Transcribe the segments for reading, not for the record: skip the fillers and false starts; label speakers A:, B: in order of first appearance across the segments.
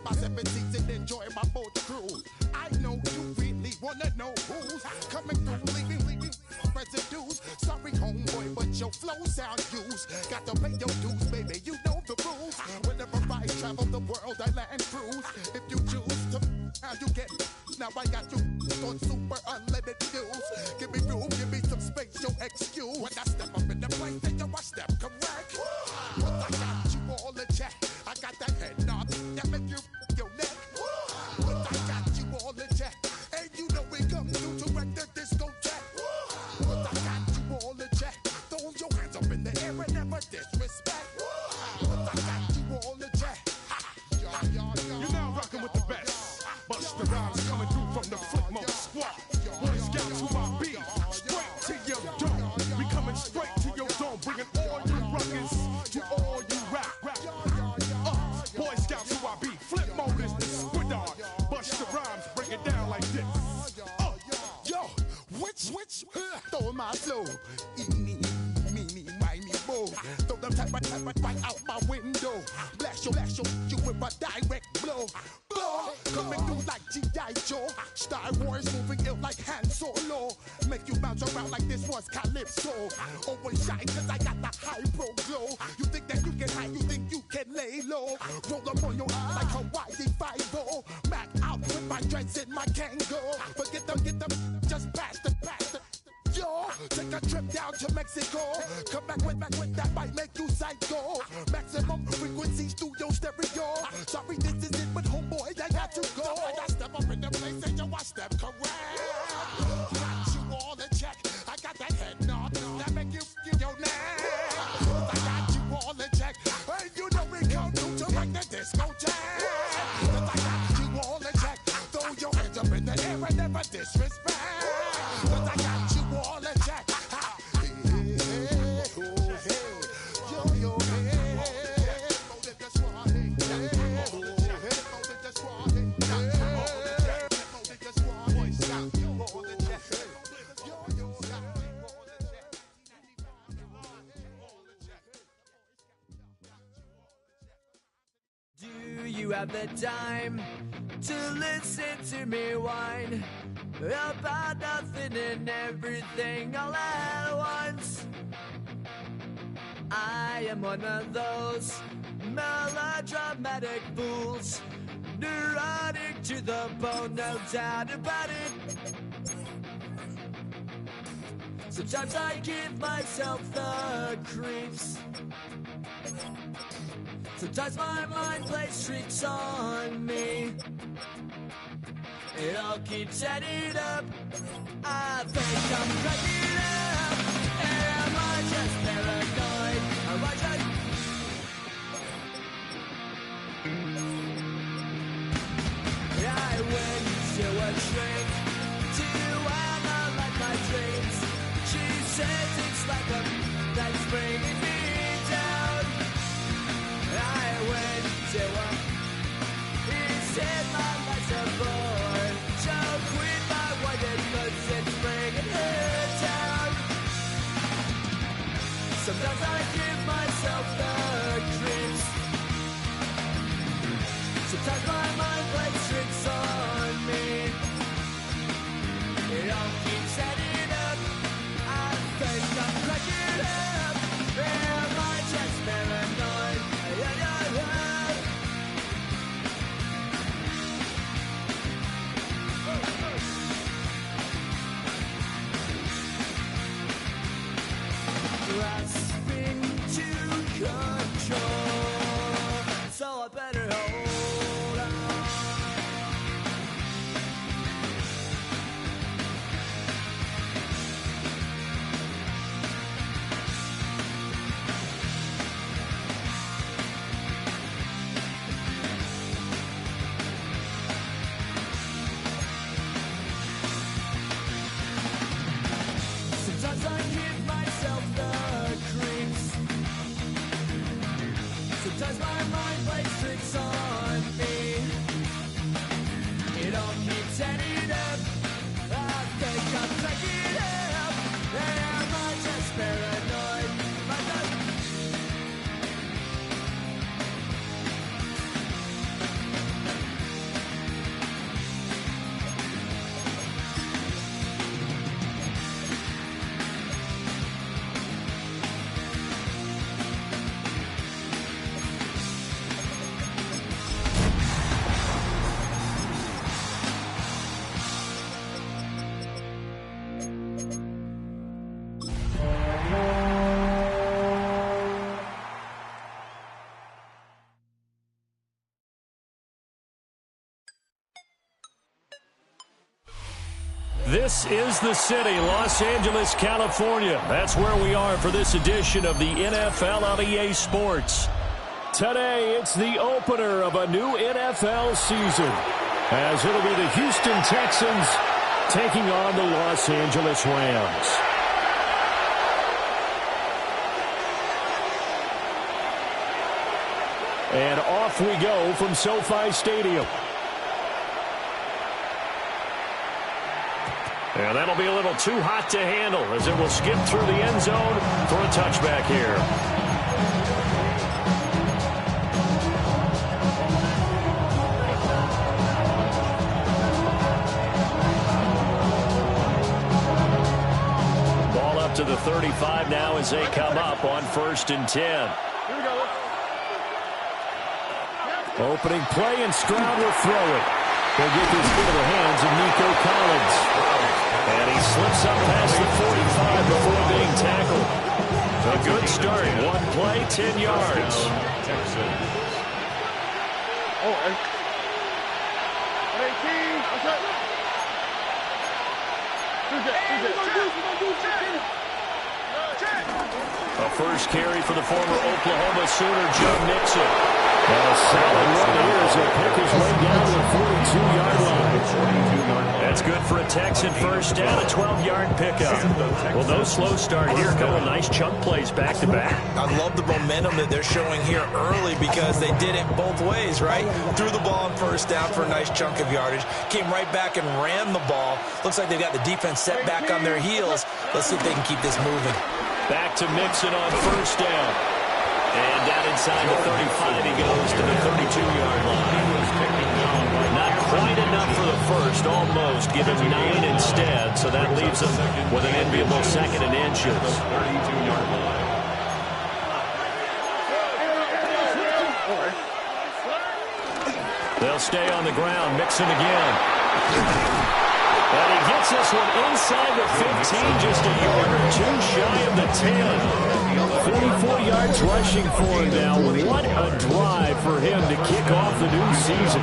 A: my 7 seats and enjoy my boat cruise. I know you really wanna know who's coming through, leaving residues. Sorry, homeboy, but your flow sound used. Got to pay your dues, baby. You know the rules. Whenever I travel the world, I land cruise. If you choose to, how you get. Now I got you on super unlimited views. Give me room, give me some space, your excuse. When I step up in the place, then you I step correct. But I got you all in check. I got that head nod that make you your neck. But I got you all in check. And you know we come through to wreck the discotheque. But I got you all in check. Throw your hands up in the air and never disrespect. But I got you all in check.
B: You're now rocking with the best. Busta Rhymes coming through from the Flipmode Squad. Boy Scouts who I be, straight to your dome. We coming straight to your dome, bringing all you ruckus to all you rap. Boy Scouts who I be, Flipmode is the squidard. Busta Rhymes break it down like this.
A: Yo, which, throw my flow. Eeny, meeny, miny, mo. Throw them type right out my window. Blast you with a direct blow. Coming through like G.I. Joe. Star Wars moving ill like Han Solo. Make you bounce around like this was Calypso. Always shine cause I got the high pro glow. You think that you can hide, you think you can lay low. Roll up on your eye like Hawaii 5-0. Back out with my dreads and my Kango. Forget them, get them, just pass the. Yo, take a trip down to Mexico. Come back with that might make you psycho. Maximum frequencies through your stereo. Sorry, this is it, but homeboy, I got to go. So I got step up in the place and yo, I step correct. Got you all in check. I got that head nod that make you feel your neck. I got you all in check. Hey, you know we come through to wreck the discotheque. I got you all in check. Throw your hands up in the air and never disrespect. I got you all in check. Hey, yo, yo, hey.
C: Do you have the time to listen to me whine about nothing and everything all at once? I am one of those melodramatic fools, neurotic to the bone, no doubt about it. Sometimes I give myself the creeps. Sometimes my mind plays tricks on me. It all keeps adding up. I think I'm cracking up. Am I just paranoid? Am I just... I went to a shrink to analyze my dreams. She says it's like a that's bringing me down. I went to a... He said my life's a bore. So quit my white cause it's bringing her down. Sometimes I give myself the creeps. Sometimes my mind plays tricks on me. It all keeps adding up. I think I'm cracking up. Am I just paranoid? Yeah, yeah, yeah.
D: This is the city, Los Angeles, California. That's where we are for this edition of the NFL on EA Sports. Today, it's the opener of a new NFL season, as it'll be the Houston Texans taking on the Los Angeles Rams. And off we go from SoFi Stadium. And that'll be a little too hot to handle as it will skip through the end zone for a touchback here. Ball up to the 35 now as they come up on 1st and 10.
B: Here we go.
D: Opening play, and Stroud will throw it. He'll get this into the hands of Nico Collins. And he slips up past the 45 before being tackled. A good start. One play, 10 yards. A first carry for the former Oklahoma Sooner, Joe Mixon. And a solid run here as he'll pick his way down to the 42-yard line. That's good for a Texan first down, a 12-yard pickup. Well, no slow start here. A couple nice chunk plays back-to-back.
E: I love the momentum that they're showing here early because they did it both ways, right? Threw the ball on first down for a nice chunk of yardage. Came right back and ran the ball. Looks like they've got the defense set back on their heels. Let's see if they can keep this moving.
D: Back to Mixon on first down. And down inside the 35, he goes to the 32-yard line. Not quite enough for the first, almost. Give him 9 instead, so that leaves him with an enviable 2nd and inches. They'll stay on the ground. Mixon again. And he gets this one inside the 15, just a yard or two shy of the 10. 44 yards rushing for him now. What a drive for him to kick off the new season.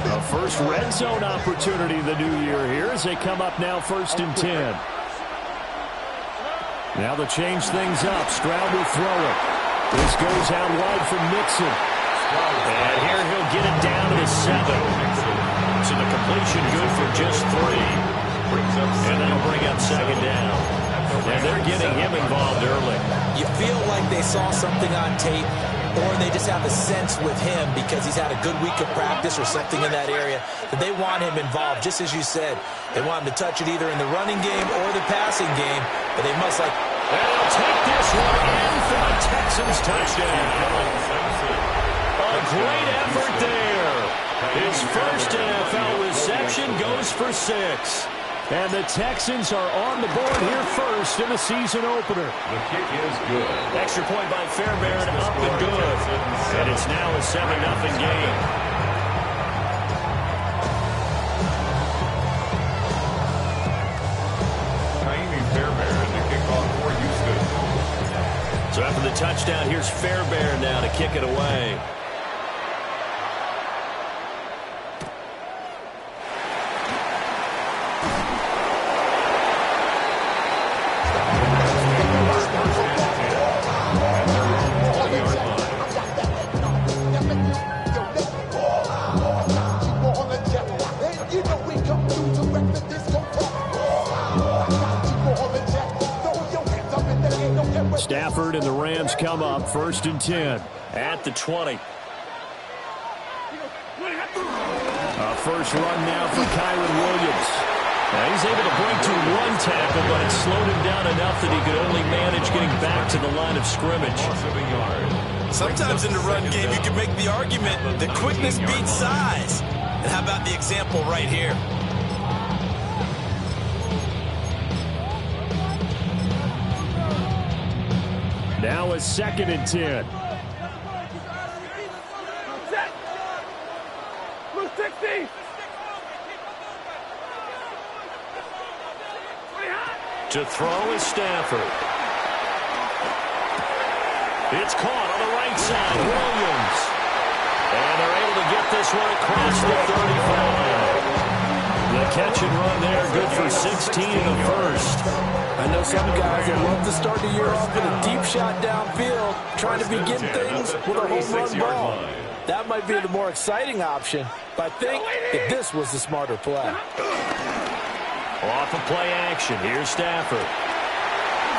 D: A first red zone opportunity the new year here as they come up now 1st and 10. Now they'll change things up. Stroud will throw it. This goes out wide from Mixon. And here he'll get it down to the 7. So the completion good for just 3. And that'll bring up 2nd down. And they're getting him involved early.
E: You feel like they saw something on tape, or they just have a sense with him because he's had a good week of practice or something in that area that they want him involved. Just as you said, they want him to touch it either in the running game or the passing game, but they must like...
D: And they'll take this one in for the Texans touchdown. A great effort there. His first NFL reception goes for 6. And the Texans are on the board here first in the season opener.
B: The kick is good.
D: Extra point by Fairbairn, up and good. And it's now a 7-0 game. So after the touchdown, here's Fairbairn now to kick it away. Stafford and the Rams come up 1st and 10 at the 20. A first run now for Kyron Williams. Now he's able to break to 1 tackle, but it slowed him down enough that he could only manage getting back to the line of scrimmage.
E: Sometimes in the run game, you can make the argument that quickness beats size. And how about the example right here?
D: Now a 2nd and 10. To throw is Stafford. It's caught on the right right side, Williams. And they're able to get this one across the 35. The catch and run there, good for 16 in the first.
E: I know some guys that love to start the year off with a deep shot downfield, trying to begin things with a home run ball. That might be the more exciting option, but I think that this was the smarter play.
D: Off of play action, here's Stafford.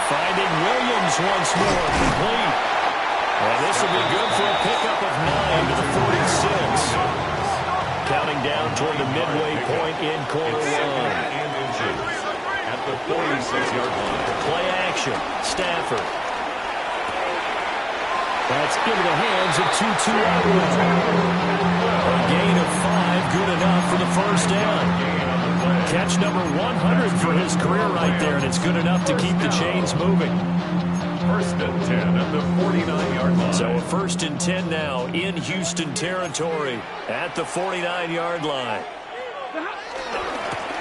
D: Finding Williams once more, complete. And this will be good for a pickup of 9 to the 46. Counting down toward the midway point in quarter one.
B: At the 46-yard line.
D: Play action, Stafford. That's into the hands of Tutu. A gain of 5, good enough for the first down. Catch number 100 for his career right there, and it's good enough to keep the chains moving.
B: First and 10 at the 49-yard line.
D: So a first and 10 now in Houston territory at the 49-yard line.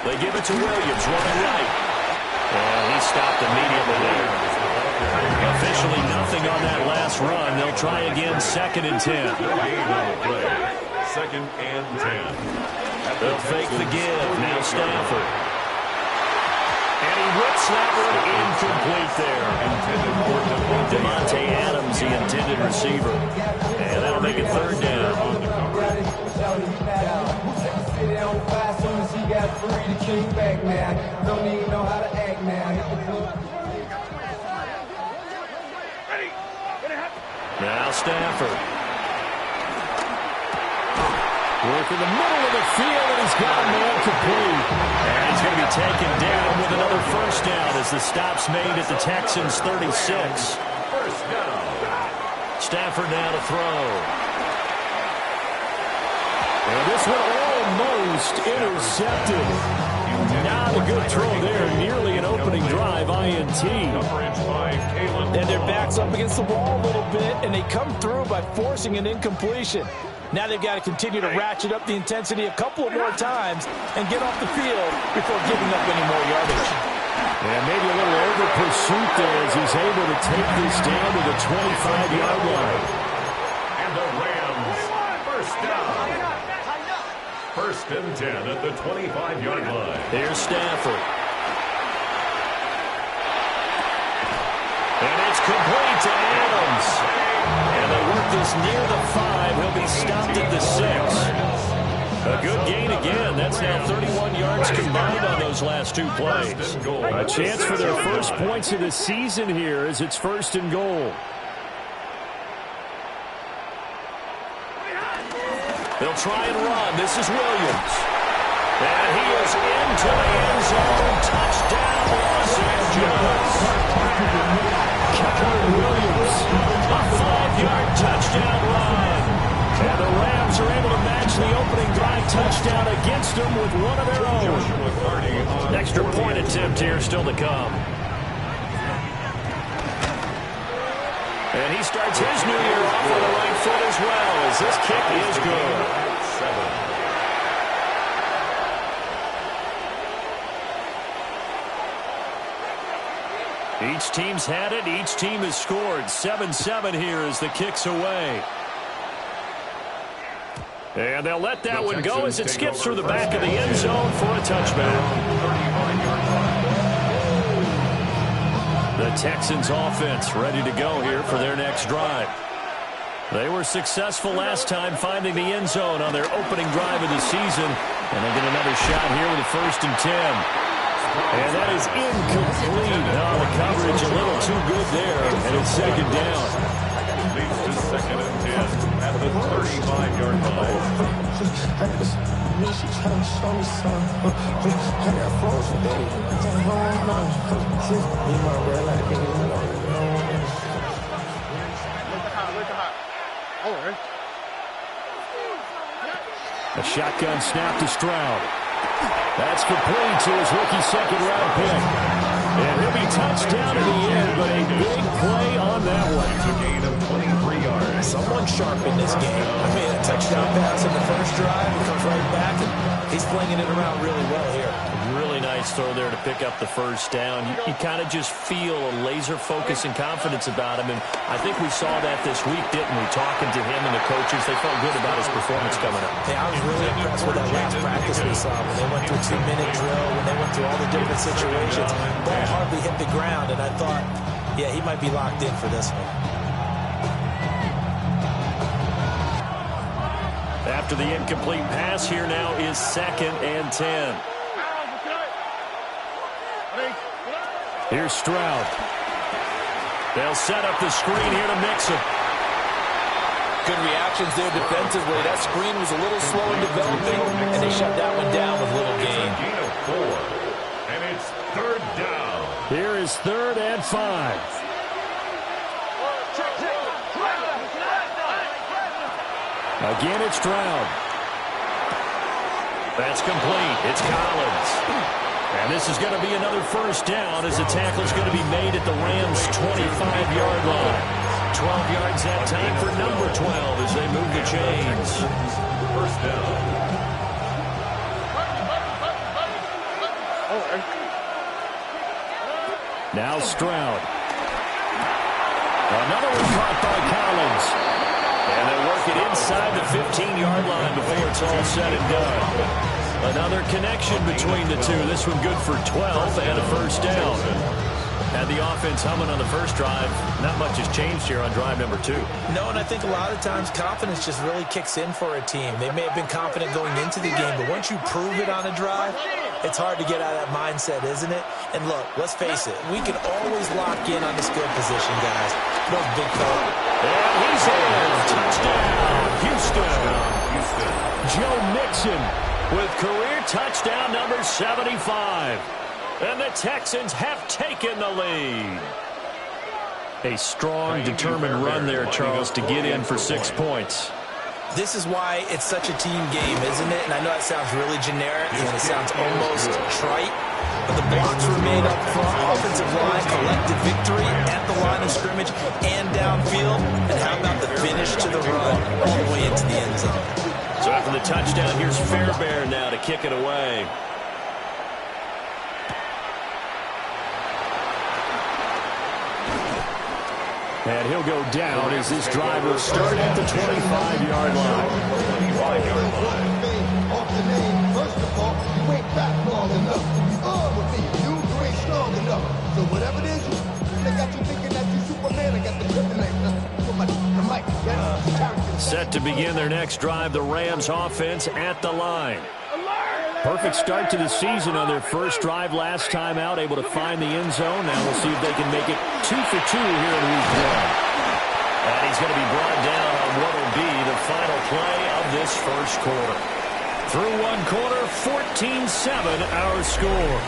D: They give it to Williams, running right. And he stopped immediately there. Officially nothing on that last run. They'll try again, second and 10.
B: Second and 10.
D: They'll fake the give. Now Stafford. And he rips that one incomplete there. Devontae Adams, the intended receiver. And that'll make it third down. Now Stafford. Work in the middle of the field, and he's got him all complete. And he's going to be taken down with another first down as the stop's made at the Texans' 36.
B: First down.
D: Stafford now to throw. And this one almost intercepted. Not a good throw there. Nearly an opening drive, INT.
E: And their back's up against the wall a little bit, and they come through by forcing an incompletion. Now they've got to continue to ratchet up the intensity a couple of more times and get off the field before giving up any more yardage.
D: And maybe a little over pursuit there as he's able to take this down to the 25-yard line.
B: And the Rams, first down. First and 10 at the 25-yard line.
D: Here's Stafford. And it's complete to Adams. And they work this near the 5. He'll be stopped at the 6. A good gain again. That's now 31 yards combined on those last two plays. A chance for their first points of the season here as it's first and goal. They'll try and run. This is Williams. And he is into the end zone. Touchdown, Los Angeles. Kyler Williams, a 5-yard touchdown run. And the Rams are able to match the opening drive touchdown against them with one of their own. Extra point attempt here still to come. And he starts his new year off with the right foot as well, as this kick is good. Each team's had it. Each team has scored. 7-7 here as the kick's away. And they'll let that one go as it skips through the back of the end zone for a touchback. The Texans offense ready to go here for their next drive. They were successful last time finding the end zone on their opening drive of the season. And they'll get another shot here with a first and 10. And that is incomplete. Now the coverage a little too good there, and it's second down.
B: Leads to second and 10 at the 35-yard line.
D: A shotgun snap to Stroud. That's complete to his rookie second-round pick. And he'll be touched down in the end, but a big play on that one.
B: It's a gain of 23 yards.
E: Someone sharp in this game. I mean, a touchdown pass in the first drive. He comes right back, and he's flinging it around really well here.
D: Really nice throw there to pick up the first down. You kind of just feel a laser focus and confidence about him, and I think we saw that this week, didn't we? Talking to him and the coaches, they felt good about his performance coming up.
E: Hey, I was really impressed with that last practice we saw when they went through a 2-minute drill, when they went through all the different situations. Ball hardly hit the ground, and I thought, yeah, he might be locked in for this one.
D: After the incomplete pass, here now is 2nd and 10. Here's Stroud. They'll set up the screen here to mix him.
E: Good reactions there defensively. That screen was a little slow in developing, and they shut that one down with little gain.
B: Gain of 4, and it's 3rd down.
D: Here is 3rd and 5. Again, it's Stroud. That's complete. It's Collins. And this is going to be another first down as the tackle is going to be made at the Rams' 25-yard line. 12 yards that time for number 12 as they move the chains.
B: First down.
D: Now Stroud. Another one caught by Collins. And they work it inside the 15-yard line before it's all said and done. Another connection between the two. This one good for 12 and a first down. Had the offense humming on the first drive. Not much has changed here on drive number 2.
E: No, and I think a lot of times confidence just really kicks in for a team. They may have been confident going into the game, but once you prove it on a drive, it's hard to get out of that mindset, isn't it? And look, let's face it, we can always lock in on the skill position, guys. No big fella.
D: And he's in. Touchdown, Houston. Joe Mixon with career touchdown number 75. And the Texans have taken the lead. A strong, determined run there, Charles, to get in for 6 points.
E: This is why it's such a team game, isn't it? And I know that sounds really generic, and it sounds almost trite, but the blocks were made up front. Offensive line, collective victory at the line of scrimmage and downfield. And how about the finish to the run all the way into the end zone?
D: So after the touchdown, here's Fairbairn now to kick it away. And he'll go down as this drive will start at the 25-yard line.
B: 25-yard line.
A: Off the name, first of all, you ain't back long enough. With me, you ain't strong enough. So whatever it is, they got you thinking that you Superman. I got the kryptonite.
D: Set to begin their next drive, the Rams offense at the line. Perfect start to the season on their first drive last time out, able to find the end zone. Now we'll see if they can make it 2 for 2 here in week 1. And he's going to be brought down on what will be the final play of this first quarter. Through one quarter, 14-7 our score.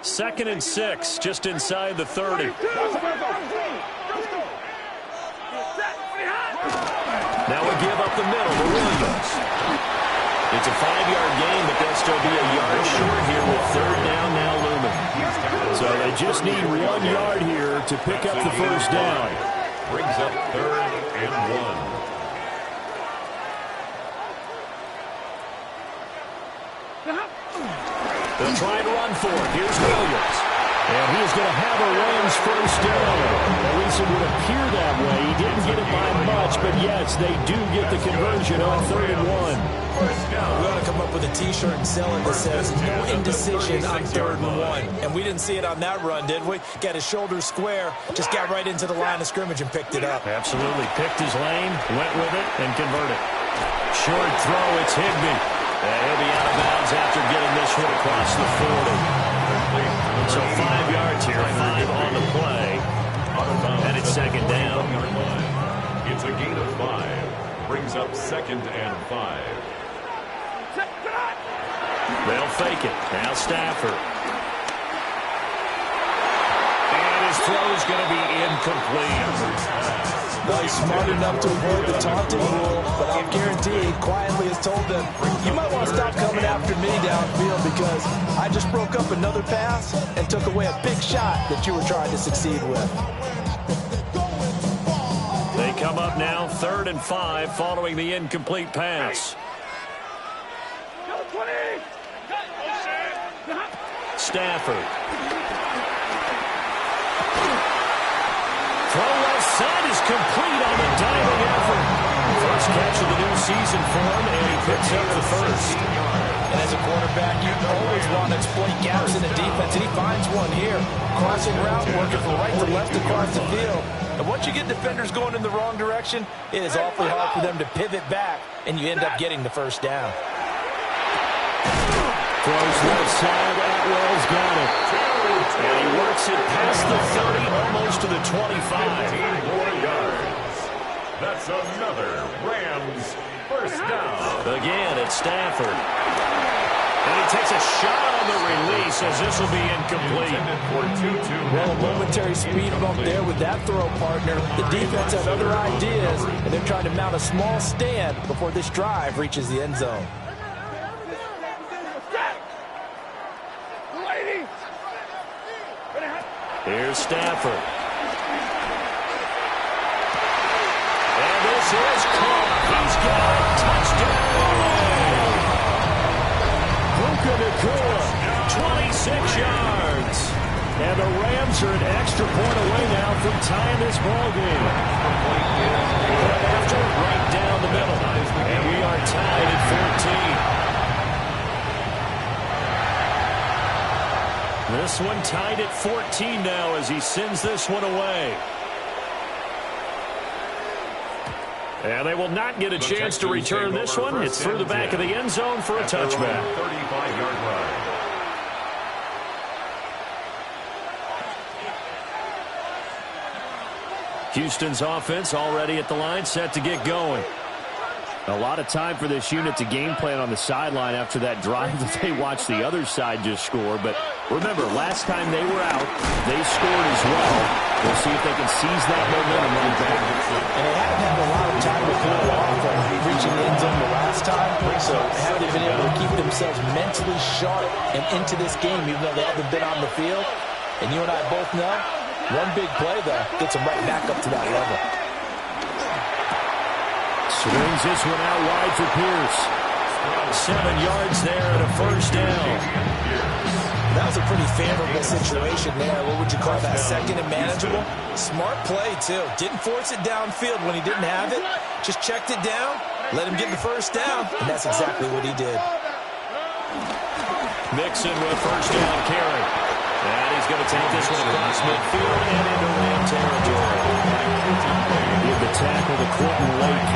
D: Second and 6, just inside the 30. Now we give up the middle to Williams. It's a 5-yard gain, but they'll still be a yard short here with 3rd down now looming. So they just need 1 yard here to pick up the first down.
B: Brings up 3rd and 1.
D: They'll try and run for it. Here's Williams. And he is going to have a Rams first down. At least it would appear that way. He didn't get it by much, but yes, they do get the conversion on 3rd and 1.
B: First down.
E: We ought to come up with a T-shirt and sell it that says no indecision on 3rd and 1. And we didn't see it on that run, did we? Got his shoulders square, just got right into the line of scrimmage and picked it up.
D: Absolutely. Picked his lane, went with it, and converted. Short throw, it's Higbee. He'll be out of bounds after getting this one across the 40. So 5 yards here, 5 on the play. And it's 2nd down.
B: It's a gain of 5. Brings up 2nd and 5.
D: They'll fake it. Now Stafford. And his throw is going to be incomplete.
E: Well, he's smart enough to avoid the taunting rule, but I'll guarantee he quietly has told them, you might want to stop coming after me downfield because I just broke up another pass and took away a big shot that you were trying to succeed with.
D: They come up now 3rd and 5 following the incomplete pass. Stafford. Throw left side is complete on the diving effort. First catch of the new season for him, and he picks up the first.
E: And as a quarterback, you always want to exploit gaps in the defense, and he finds one here. Crossing route, working from right to left across the field. And once you get defenders going in the wrong direction, it is awfully hard for them to pivot back, and you end up getting the first down.
D: Throws left side, Atwell's got it. And he works it past the 30, almost to the 25.
B: 15 more yards. That's another Rams first down.
D: Again, it's Stafford. And he takes a shot on the release as this will be incomplete.
E: Well, a momentary speed bump there with that throw, partner. The defense has other ideas, and they're trying to mount a small stand before this drive reaches the end zone.
D: Here's Stafford. And this is caught. He's got a touchdown. Puka Nacua, 26 yards. And the Rams are an extra point away now from tying this ball game. Right after, right down the middle. And we are tied at 14. This one tied at 14 now as he sends this one away. And they will not get a chance to return this one. It's through the back of the end zone for a touchback.
B: 35-yard line.
D: Houston's offense already at the line, set to get going. A lot of time for this unit to game plan on the sideline after that drive that they watched the other side just score. But remember, last time they were out, they scored as well. We'll see if they can seize that momentum right back.
E: And they haven't had a lot of time to cool off from reaching the end zone the last time. So haven't been able to keep themselves mentally sharp and into this game, even though they haven't been on the field. And you and I both know, one big play, though, gets them right back up to that level.
D: Swings this one out wide for Pierce. 7 yards there and a first down.
E: That was a pretty favorable situation there. What would you call that? Second and manageable? Smart play, too. Didn't force it downfield when he didn't have it. Just checked it down, let him get the first down, and that's exactly what he did.
D: Mixon with a first down carry. And he's going to take this one across midfield and into Ram territory. With the tackle to Quentin Lake.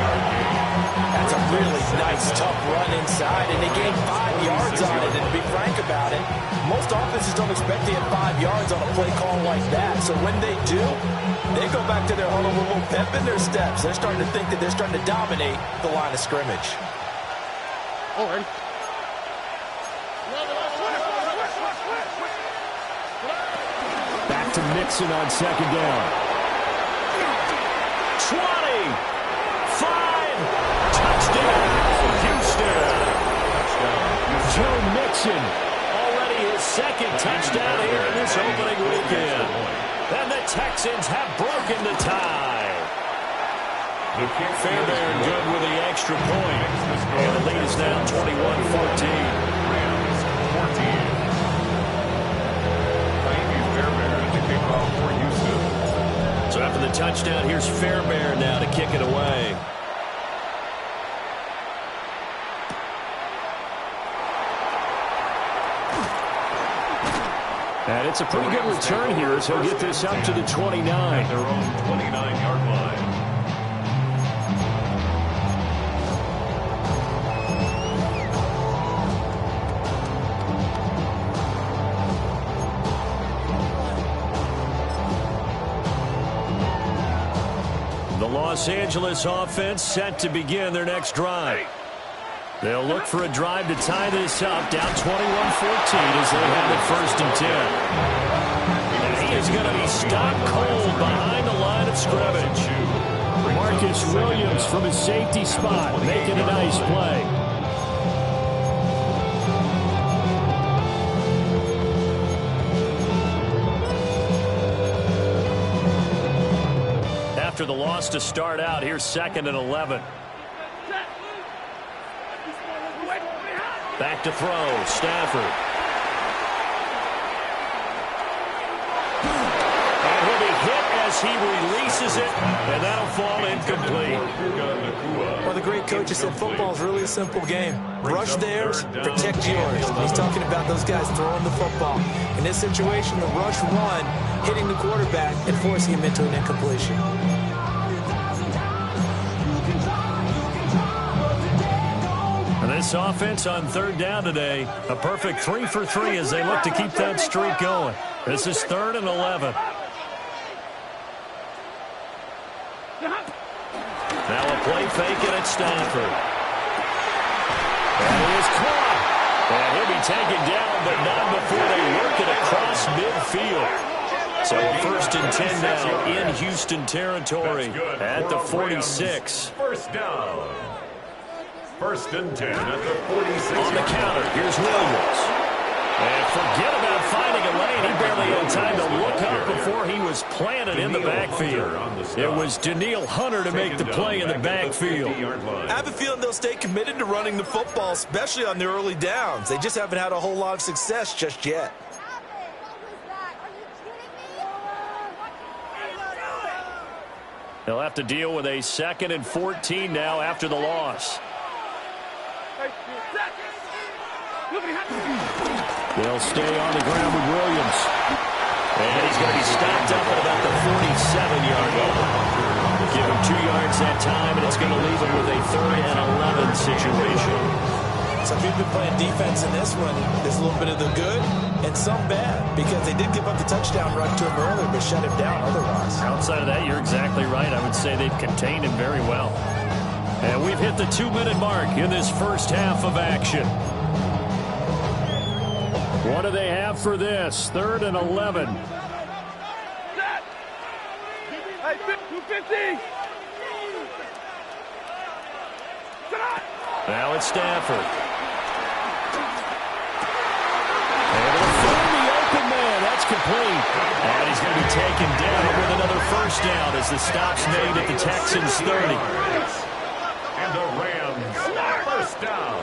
E: That's a really nice, tough run inside, and they gained 5 yards on it. And to be frank about it, most offenses don't expect to get 5 yards on a play call like that. So when they do, they go back to their huddle with a little pep in their steps. They're starting to think that they're starting to dominate the line of scrimmage.
B: All right.
D: Back to Mixon on second down. 20. 5. Touchdown. Houston. Joe Mixon. Already his second touchdown here in this opening weekend. And the Texans have broken the tie. Fairbairn good with the extra point. And the lead is now 21-14. So after the touchdown, here's Fairbairn now to kick it away. And it's a pretty good return here as he'll get this up to the 29.
B: At their own 29-yard line.
D: The Los Angeles offense set to begin their next drive. They'll look for a drive to tie this up, down 21-14 as they have it 1st and 10. And he is going to be stopped cold behind the line of scrimmage. Marcus Williams from his safety spot, making a nice play. After the loss to start out, here's 2nd and 11. Back to throw, Stafford. And he'll be hit as he releases it, and that'll fall incomplete.
E: Well, the great coach said football is really a simple game. Rush theirs, protect yours. And he's talking about those guys throwing the football. In this situation, the rush one, hitting the quarterback and forcing him into an incompletion.
D: This offense on 3rd down today, a perfect 3 for 3 as they look to keep that streak going. This is 3rd and 11. Now a play fake it at Stafford. And he is caught. And he'll be taken down, but not before they work it across midfield. So a 1st and 10 now in Houston territory at the 46.
F: First down. 1st and 10 at the 46.
D: On the counter, here's Williams. And forget about finding a lane. He barely had time to look up before he was planted in the backfield. It was Danielle Hunter to make the play in the backfield.
E: I have a feeling they'll stay committed to running the football, especially on the early downs. They just haven't had a whole lot of success just yet.
D: They'll have to deal with a 2nd and 14 now after the loss. They'll stay on the ground with Williams. And he's going to be stopped up at about the 47-yard line. Give him 2 yards that time, and it's going to leave him with a 3rd and 11 situation.
E: So if you've been playing defense in this one, there's a little bit of the good and some bad, because they did give up the touchdown run to him earlier, but shut him down otherwise.
D: Outside of that, you're exactly right. I would say they've contained him very well. And we've hit the 2-minute mark in this first half of action. What do they have for this? 3rd and 11.
B: Hey, 250.
D: Now it's Stafford. Able to find the open man. That's complete. And he's going to be taken down with another 1st down as the stop's made at the Texans' 30.
F: And the Rams, 1st down.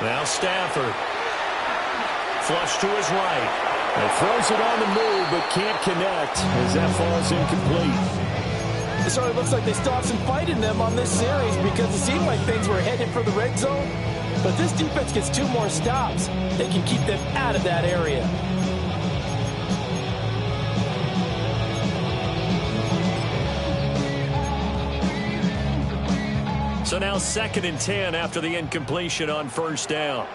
D: Now Stafford. Flush to his right. And throws it on the move, but can't connect as that falls incomplete.
E: It sort of looks like they still have some fight in them on this series, because it seemed like things were headed for the red zone. But this defense gets 2 more stops. They can keep them out of that area.
D: So now 2nd and 10 after the incompletion on 1st down.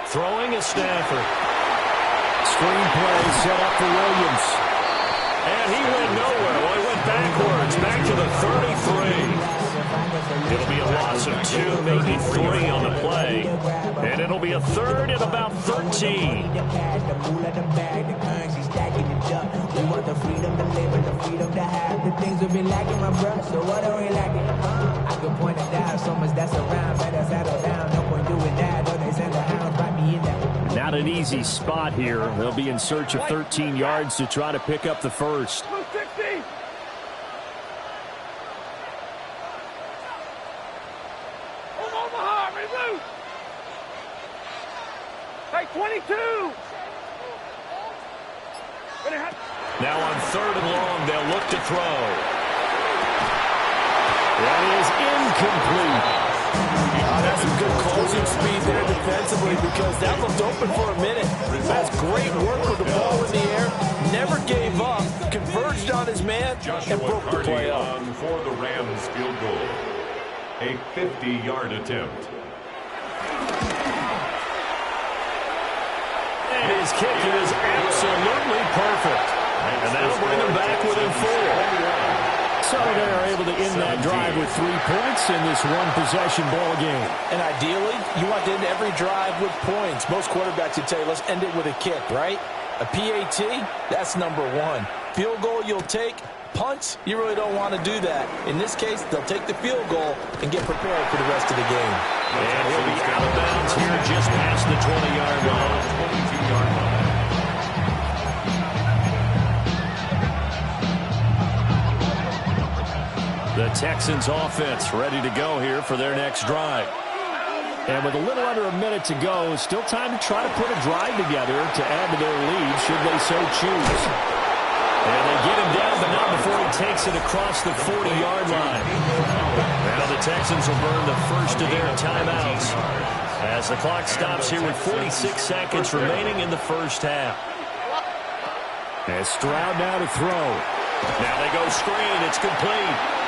D: Throwing is Stafford. Screen play set up for Williams. And he went nowhere. Well, he went backwards, back to the 33. It'll be a loss of 2, maybe 3 on the play. And it'll be a 3rd and about 13.
C: We want the freedom to live and the freedom to have the things we've been lacking, my brother. So what are we lacking? I could point it out, so much that's around. Better settle down, no point doing that. Don't they send the hounds by me in that?
D: Not an easy spot here. They'll be in search of 13 yards to try to pick up the 1st.
B: 260. Omaha, remove. Hey, 22.
D: Now on 3rd and long, they'll look to throw. That is incomplete.
E: That's some good closing speed there defensively, because that looked open for a minute. That's great work with the ball in the air. Never gave up. Converged on his man and broke the play up.
F: For the Rams field goal. A 50-yard attempt.
D: And his kick is absolutely perfect. And that'll bring them back within 4. So they are able to end that drive with 3 points in this one-possession ball game.
E: And ideally, you want to end every drive with points. Most quarterbacks would tell you, let's end it with a kick, right? A PAT, that's number one. Field goal you'll take. Punts, you really don't want to do that. In this case, they'll take the field goal and get prepared for the rest of the game.
D: And he'll be out of bounds here just past the 20-yard line.
F: 22-yard line.
D: The Texans offense ready to go here for their next drive. And with a little under a minute to go, still time to try to put a drive together to add to their lead should they so choose. And they get him down, but not before he takes it across the 40-yard line. Now the Texans will burn the first of their timeouts as the clock stops here with 46 seconds remaining in the first half. And Stroud now to throw. Now they go screen. It's complete.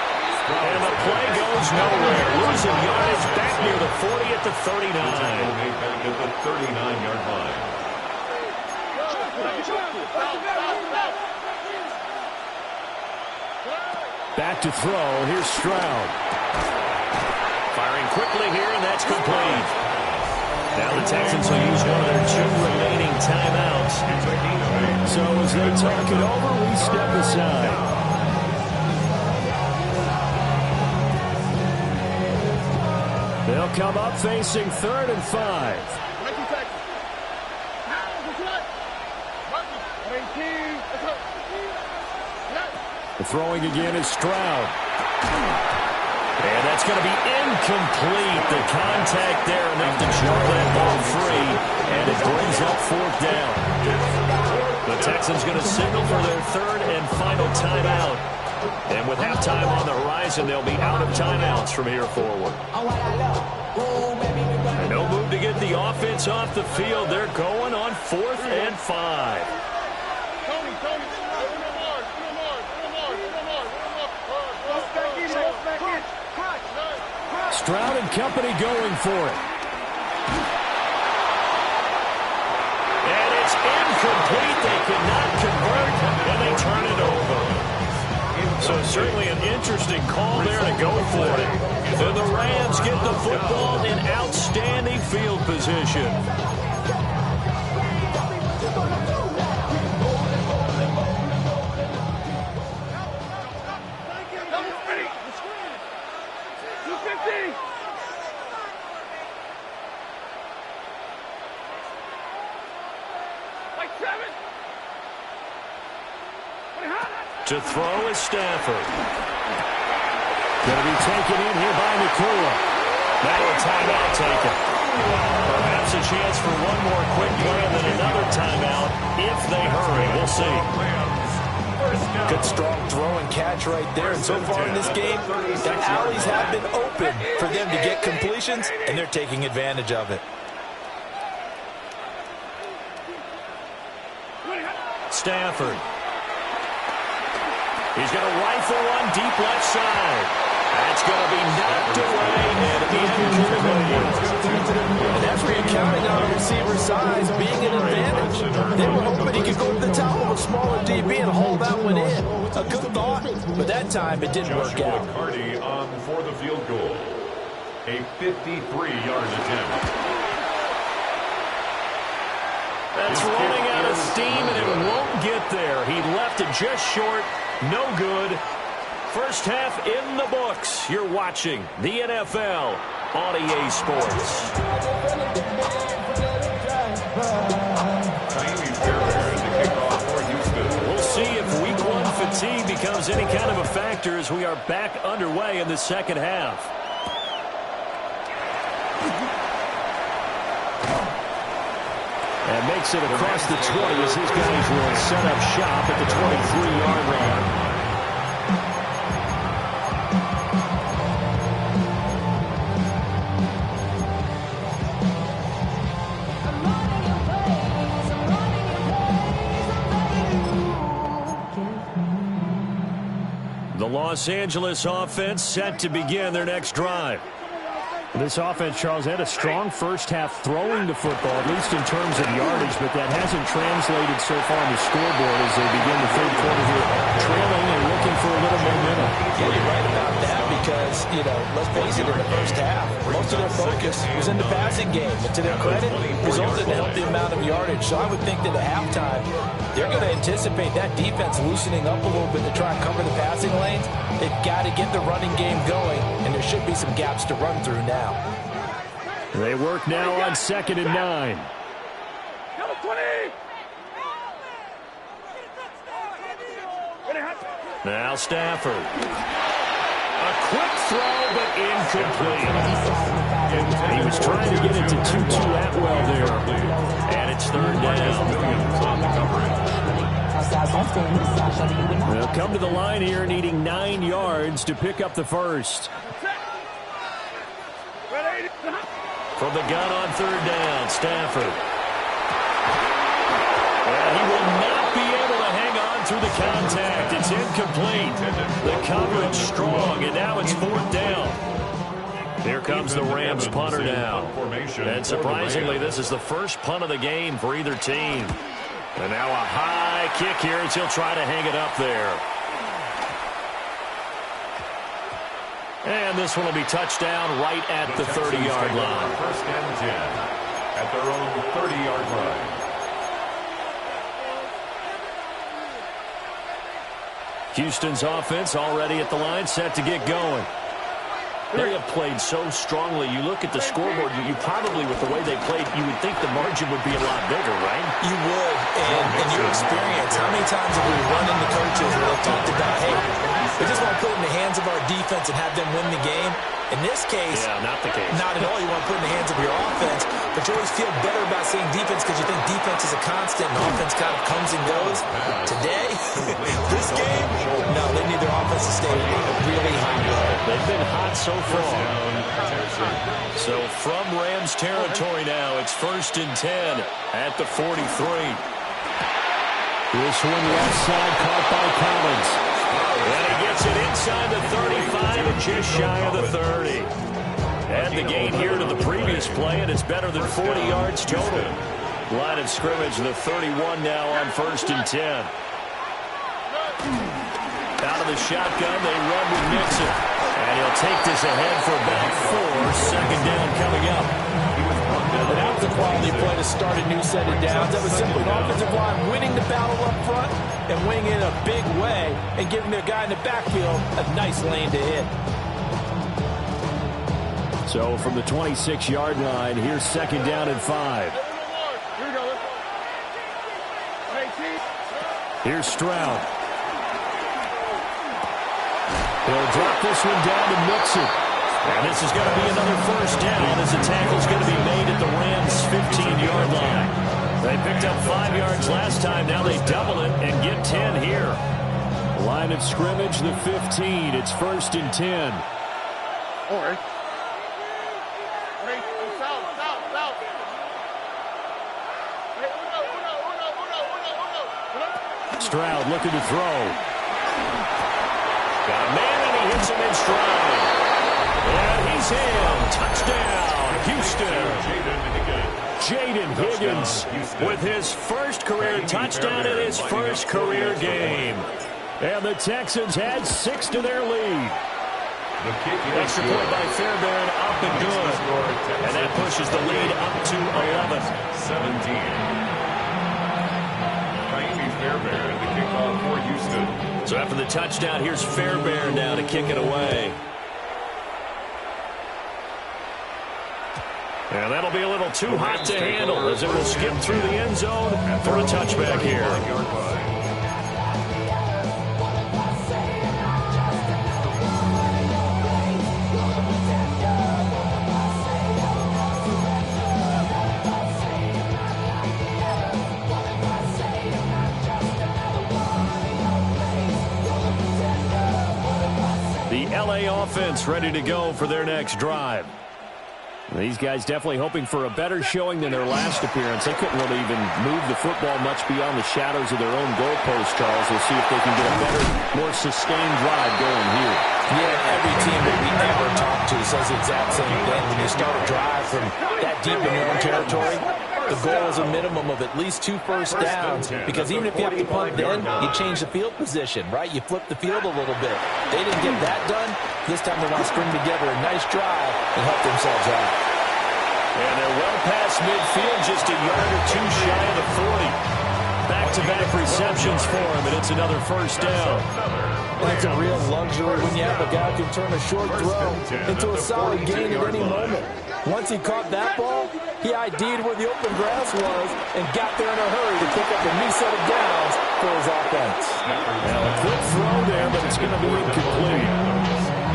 D: And the play goes nowhere. Losing yardage back near the 40 at the 39.
F: Back at the 39-yard line.
D: Back to throw. Here's Stroud. Firing quickly here, and that's complete. Now the Texans will use one of their two remaining timeouts. So as they talk it over, we step aside. They'll come up facing 3rd and 5. The throwing again is Stroud. And that's going to be incomplete. The contact there enough to jar that ball free. And it brings up 4th down. The Texans going to signal for their 3rd and final timeout. And with halftime on the horizon, they'll be out of timeouts from here forward. No move to get the offense off the field. They're going on 4th and 5. Stroud and company going for it. And it's incomplete. They cannot convert, and they turn it over. So certainly an interesting call there to go for it. And the Rams get the football in outstanding field position. To throw is Stafford. Going to be taken in here by Nakula. Now a timeout taken. Perhaps a chance for one more quick play and then another timeout if they hurry. We'll see.
E: Good strong throw and catch right there. And so far in this game, the alleys have been open for them to get completions, and they're taking advantage of it.
D: Stafford. He's going to rifle one deep left side. That's going to be knocked away and incomplete.
E: And that's where you're counting on the receiver's size being an advantage. They were hoping he could go to the top of a smaller DB and haul that one in. A good thought, but that time it didn't work out.
F: McCarty on for the field goal. A 53-yard attempt.
D: That's running out of steam, and it won't get there. He left it just short. No good. First half in the books. You're watching the NFL on EA Sports. We'll see if Week 1 fatigue becomes any kind of a factor as we are back underway in the second half. And makes it across the 20 as his guys will set up shop at the 23-yard line. The Los Angeles offense set to begin their next drive. This offense, Charles, had a strong first half throwing the football, at least in terms of yardage, but that hasn't translated so far on the scoreboard as they begin the third quarter here, trailing and looking for a little momentum.
E: Yeah, you're right about that because, let's face it, in the first half, most of their focus was in the passing game. And to their credit, resulted in a healthy amount of yardage. So I would think that at halftime, they're going to anticipate that defense loosening up a little bit to try and cover the passing lanes. They've got to get the running game going, and there should be some gaps to run through now.
D: They work now on 2nd and 9. Now Stafford. A quick throw, but incomplete. He was trying to get it to Tutu Atwell there. And it's 3rd down. They'll come to the line here needing 9 yards to pick up the first. From the gun on 3rd down, Stafford. He will not be able to hang on through the contact. It's incomplete. The coverage strong, and now it's 4th down. Here comes the Rams punter now. And surprisingly, this is the first punt of the game for either team. And now a high kick here as he'll try to hang it up there. And this one will be touched down right at the 30-yard line.
F: 1st and 10 at their own 30-yard line.
D: Houston's offense already at the line, set to get going. They have played so strongly. You look at the scoreboard, you probably, with the way they played, you would think the margin would be a lot bigger, right?
E: You would. And in your experience, how many times have we run into coaches where they've talked about, hey, we just want to put it in the hands of our defense and have them win the game? In this case,
D: not the case.
E: Not at all. You want to put it in the hands of your offense, but you always feel better about seeing defense because you think defense is a constant and offense kind of comes and goes. Today, this game, no, they need their offense to stay really high level.
D: They've been hot so far. So from Rams territory now, it's 1st and 10 at the 43. This one left side caught by Collins. And he gets it inside the 35 and just shy of the 30. And the gain here to the previous play, and it's better than 40 yards total. Line of scrimmage, the 31 now on 1st and 10. Out of the shotgun, they run with Mixon. And he'll take this ahead for back 4. 2nd down coming up.
E: That was a quality play to start a new set of downs. That was simply an offensive line winning the battle up front and winning it in a big way and giving their guy in the backfield a nice lane to hit.
D: So from the 26-yard line, here's 2nd down and 5. Here's Stroud. He'll drop this one down to Mixon. And this is going to be another 1st down as the tackle's going to be made at the Rams' 15-yard line. They picked up 5 yards last time. Now they double it and get 10 here. Line of scrimmage, the 15. It's 1st and 10.
B: All right.
D: Stroud looking to throw. Got a man and he hits him in stride. And he's in. Touchdown, Houston. Jaden Higgins with his first career touchdown in his first career game. And the Texans had 6 to their lead. Extra point by Fairbairn, up and good. And that pushes the lead up to 11.
F: 17. Fairbairn, the kickoff for Houston.
D: So after the touchdown, here's Fairbairn now to kick it away. And that'll be a little too hot to handle as it will skip through the end zone for a touchback here. The LA offense ready to go for their next drive. These guys definitely hoping for a better showing than their last appearance. They couldn't really even move the football much beyond the shadows of their own goalpost, Charles. We'll see if they can get a better, more sustained drive going here.
E: Yeah, every team that we ever talk to says the exact same thing. When you start a drive from that deep in your own territory, the goal is a minimum of at least 2 first downs, because even if you have to punt then, you change the field position, right? You flip the field a little bit. They didn't get that done. This time they want to string together a nice drive and help themselves out.
D: And they're well past midfield, just a yard or two shy of the 40. Back-to-back receptions for him, and it's another first down.
E: That's a real luxury when you have a guy who can turn a short throw into a solid gain at any moment. Once he caught that ball, he ID'd where the open grass was and got there in a hurry to pick up a new set of downs for his offense.
D: Now a quick throw there, but it's going to be incomplete.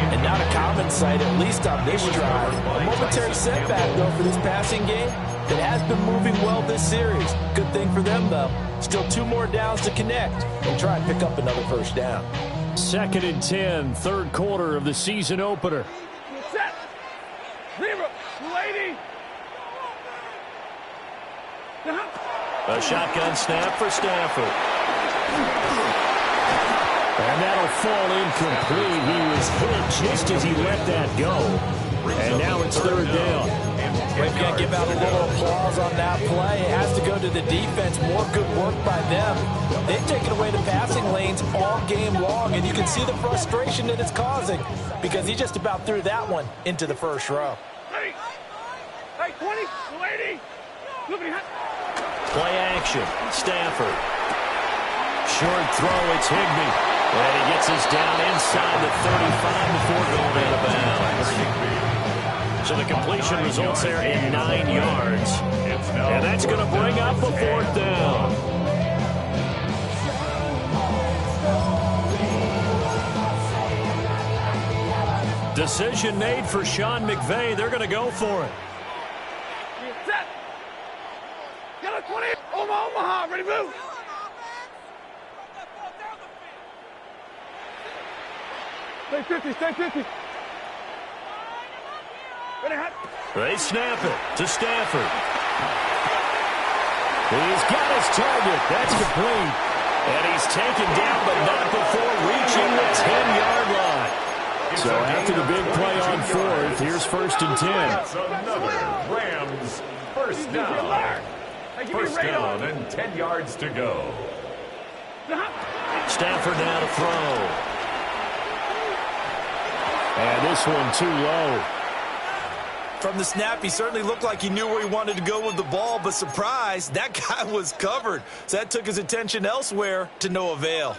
E: And not a common sight, at least on this drive. A momentary setback, though, for this passing game that has been moving well this series. Good thing for them, though. Still 2 more downs to connect and try and pick up another first down.
D: 2nd and 10, third quarter of the season opener.
B: Set. Zero. Lady.
D: A shotgun snap for Stafford. And that'll fall incomplete. He was hit just as he let that go. And now it's 3rd down.
E: We've got to give out a little applause on that play. It has to go to the defense. More good work by them. They've taken away the passing lanes all game long, and you can see the frustration that it's causing because he just about threw that one into the first row.
B: Hey, 20, 80.
D: Play action. Stafford. Short throw. It's Higbee. And he gets us down inside the 35 before going out of bounds. So the completion results there in 9 yards. And that's going to bring up a 4th down. Decision made for Sean McVay. They're going to go for it.
B: Set. Got a 20. Omaha. Ready, move. Stay 50. Stay 50.
D: They snap it to Stafford. He's got his target. That's complete. And he's taken down, but not before reaching the 10-yard line. So after the big play on 4th, here's 1st and 10.
F: That's another Rams first down. First down and 10 yards to go.
D: Stafford now to throw. And this one too low.
E: From the snap, he certainly looked like he knew where he wanted to go with the ball, but surprise, that guy was covered. So that took his attention elsewhere to no avail.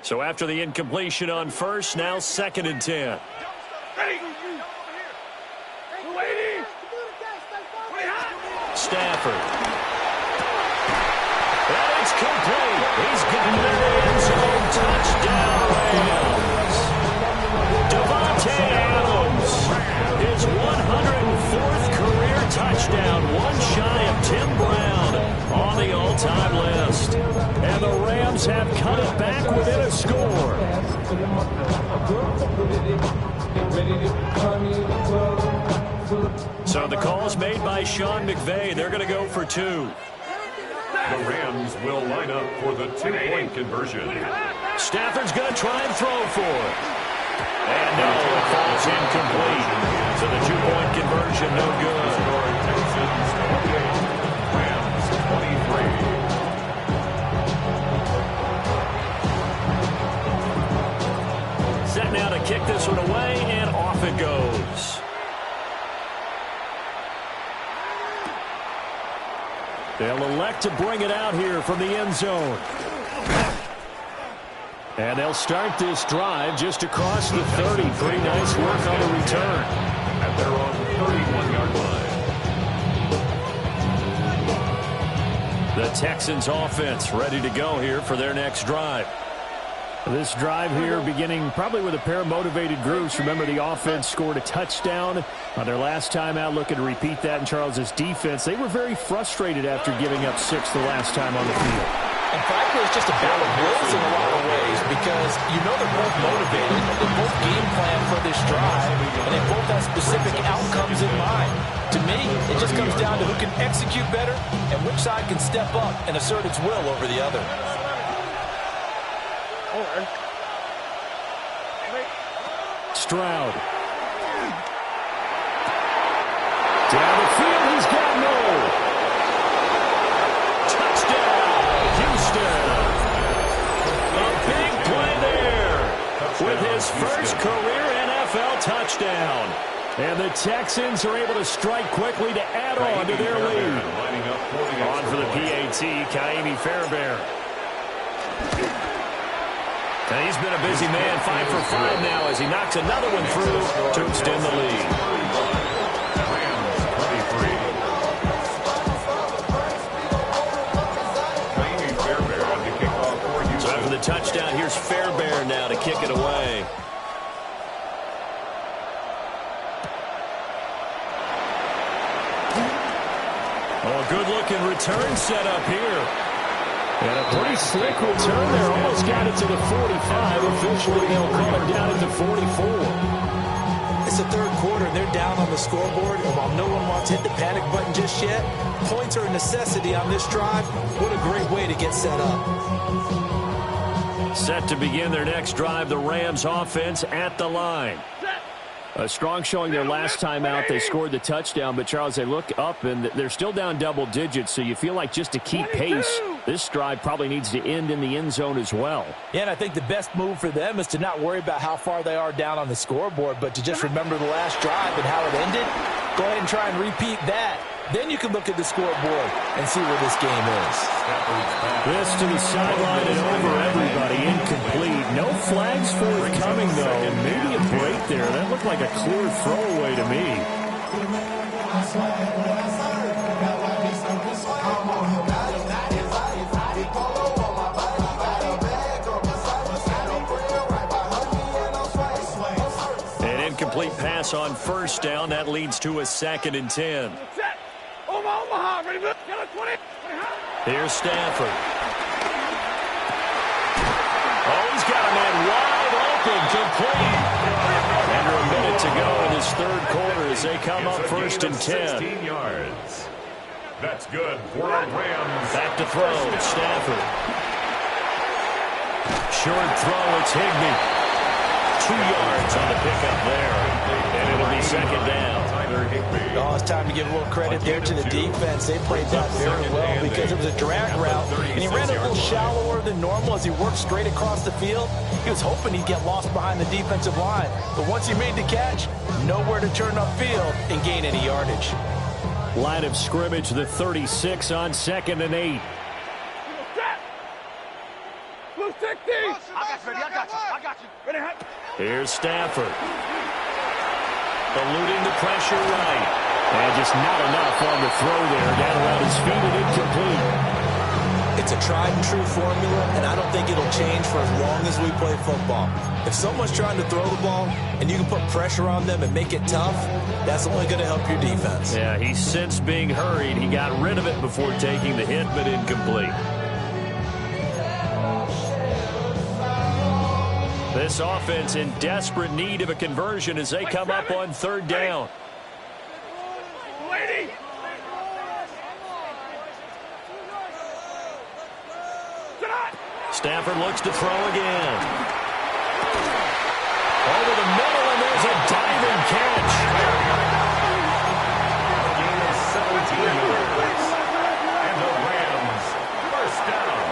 D: So after the incompletion on 1st, now 2nd and 10. Stafford. And it's complete. He's got it in the end zone. Touchdown, Rams. Devontae Adams. His 104th career touchdown. One shy of Tim Brown on the all-time list. And the Rams have cut it back within a score. So the call is made by Sean McVay. They're going to go for 2.
F: The Rams will line up for the 2-point conversion.
D: Stafford's going to try and throw for it. And no, it falls incomplete. So the 2-point conversion, no good.
F: Texans 28, Rams 23.
D: Set now to kick this one away, and off it goes. They'll elect to bring it out here from the end zone. And they'll start this drive just across the 30. Pretty nice work on the return.
F: At their own 31-yard line.
D: The Texans offense ready to go here for their next drive. This drive here beginning probably with a pair of motivated groups. Remember, the offense scored a touchdown on their last time out, looking to repeat that in Charles's defense. They were very frustrated after giving up 6 the last time on the field.
E: And frankly, it's just a battle of wills in a lot of ways because you know they're both motivated, they both game plan for this drive, and they both have specific outcomes in mind. To me, it just comes down to who can execute better and which side can step up and assert its will over the other.
D: Stroud. Down the field, he's got no. Touchdown, Houston. A big play there with his first career NFL touchdown. And the Texans are able to strike quickly to add on to their lead. On for the PAT, Kaimi Fairbairn. And he's been a busy man, 5 for 5 now as he knocks another one through to extend the lead. So after the touchdown, here's Fairbairn now to kick it away. Oh, a good-looking return set up here. And a pretty slick return there. Almost got it to the 45. Officially, they'll call it down at the 44.
E: It's the third quarter, and they're down on the scoreboard. And while no one wants to hit the panic button just yet, points are a necessity on this drive. What a great way to get set up.
D: Set to begin their next drive, the Rams offense at the line. A strong showing their last time out. They scored the touchdown, but, Charles, they look up, and they're still down double digits, so you feel like just to keep pace, this drive probably needs to end in the end zone as well.
E: Yeah, and I think the best move for them is to not worry about how far they are down on the scoreboard, but to just remember the last drive and how it ended. Go ahead and try and repeat that. Then you can look at the scoreboard and see where this game is.
D: This to the sideline and over everybody. Incomplete. No flags forthcoming, though. Maybe a break there. That looked like a clear throwaway to me. An incomplete pass on first down. That leads to a 2nd and 10. Here's Stafford. Oh, he's got a man wide open, complete. Under a minute to go in this third quarter as they come up 1st and 10.
F: 16 yards. That's good for the Rams.
D: Back to throw, Stafford. Short throw, it's Higbee. 2 yards on the pickup there. And it'll be 2nd down.
E: Oh, it's time to give a little credit there to the defense. They played that very well because it was a drag route, and he ran it a little shallower than normal as he worked straight across the field. He was hoping he'd get lost behind the defensive line, but once he made the catch, nowhere to turn upfield and gain any yardage.
D: Line of scrimmage, the 36 on 2nd and 8. Here's Stafford. Eluding the pressure right. And just not enough on the throw there. Down around his feet and incomplete.
E: It's a tried and true formula, and I don't think it'll change for as long as we play football. If someone's trying to throw the ball and you can put pressure on them and make it tough, that's only going to help your defense.
D: Yeah, he sensed being hurried. He got rid of it before taking the hit, but incomplete. This offense in desperate need of a conversion as they come up on 3rd down. Stafford looks to throw again. Over the middle, and there's a diving catch.
F: Gain of 17 yards. And the Rams, 1st down.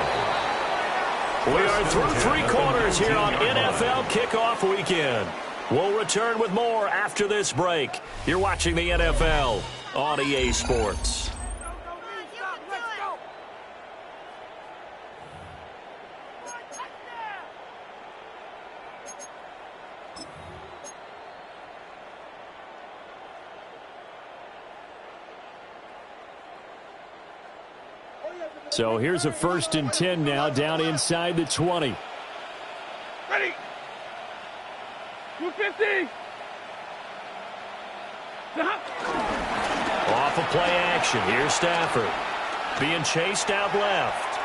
D: We are through 3 quarters here on NFL Kickoff Weekend. We'll return with more after this break. You're watching the NFL on EA Sports. So here's a 1st and 10 now, down inside the 20.
B: Ready. 250.
D: Off of play action. Here's Stafford. Being chased out left.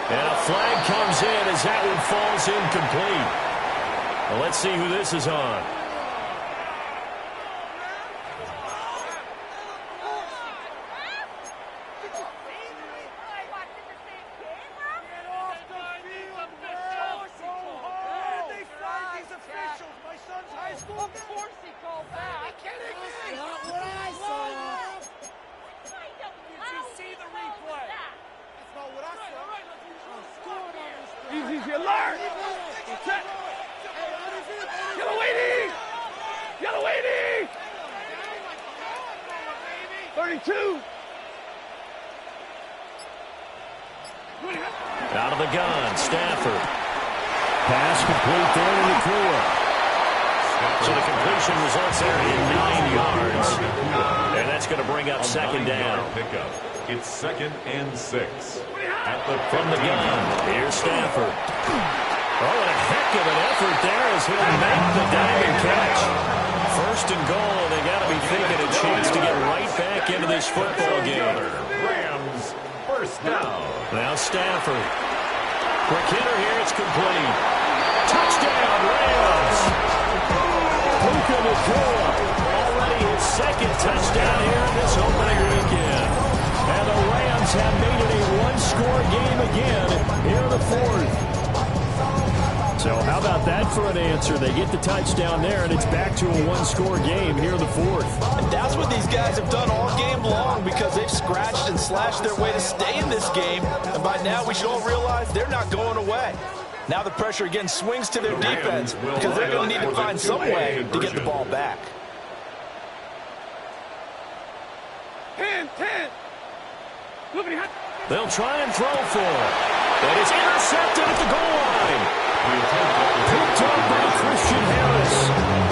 D: And a flag comes in as that one falls incomplete. Well, let's see who this is on.
B: Easy, alert! Yellow 80! 32!
D: Out of the gun, Stafford. Pass complete there in the clear. So the completion results there in 9 yards. And that's going to bring up second down.
F: Pickup. It's 2nd and 6.
D: From the gun, here's Stafford. Oh, and a heck of an effort there as he'll make the diving catch. First and goal, and they got to be thinking a chance to get right back into this football game.
F: Rams, first down.
D: Now Stafford. Quick hitter here, it's complete. Touchdown, Rams. Puka Nacua, already his 2nd touchdown here in this opening weekend. And the Rams have made it a one-score game again here in the 4th. So how about that for an answer? They get the touchdown there, and it's back to a one-score game here in the 4th.
E: And that's what these guys have done all game long because they've scratched and slashed their way to stay in this game. And by now, we should all realize they're not going away. Now the pressure again swings to their defense because they're going to need to find some way to get the ball back.
B: 10.
D: They'll try and throw for it. But it's intercepted at the goal line. Picked up by Christian Harris.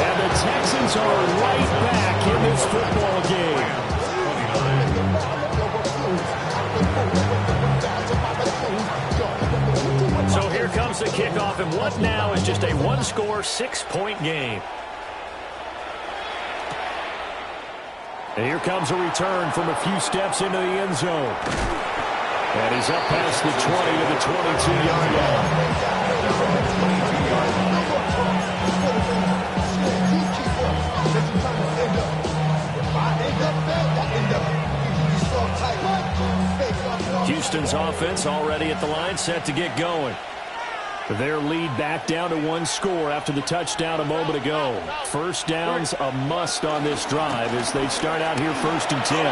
D: And the Texans are right back in this football game. So here comes the kickoff, and what now is just a one-score, 6-point game. And here comes a return from a few steps into the end zone. And he's up past the 20 to the 22-yard line. Houston's offense already at the line, set to get going. Their lead back down to one score after the touchdown a moment ago. First down's a must on this drive as they start out here 1st and 10.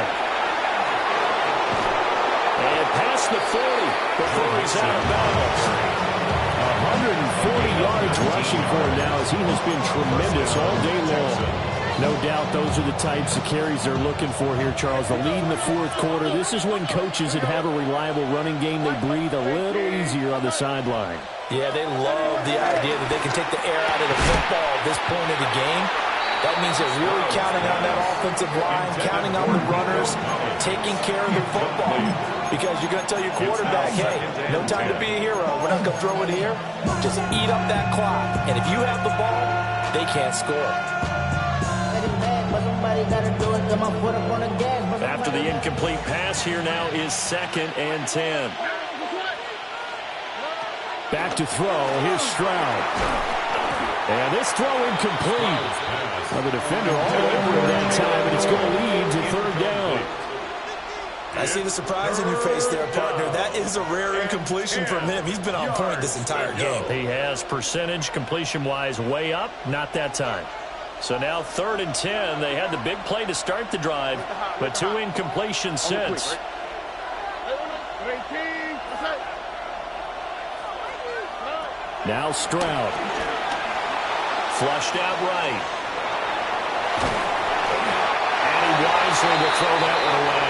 D: And past the 40 before he's out of bounds. 140 yards rushing for him now as he has been tremendous all day long. No doubt those are the types of carries they're looking for here, Charles. The lead in the 4th quarter. This is when coaches that have a reliable running game, they breathe a little easier on the sideline.
E: Yeah, they love the idea that they can take the air out of the football at this point of the game. That means they're really counting on that offensive line, counting on the runners, taking care of the football. Because you're going to tell your quarterback, hey, no time to be a hero. We're not going to throw it here. Just eat up that clock. And if you have the ball, they can't score.
D: After the incomplete pass, here now is 2nd and 10. Back to throw. Here's Stroud. And this throw incomplete. Well, the defender all over him that time, and it's going to lead to 3rd down.
E: I see the surprise in your face there, partner. That is a rare incompletion from him. He's been on point this entire game.
D: He has percentage completion-wise way up. Not that time. So now 3rd and 10. They had the big play to start the drive, but 2 incompletions since. Now Stroud. Flushed out right. And he wisely will throw that one away.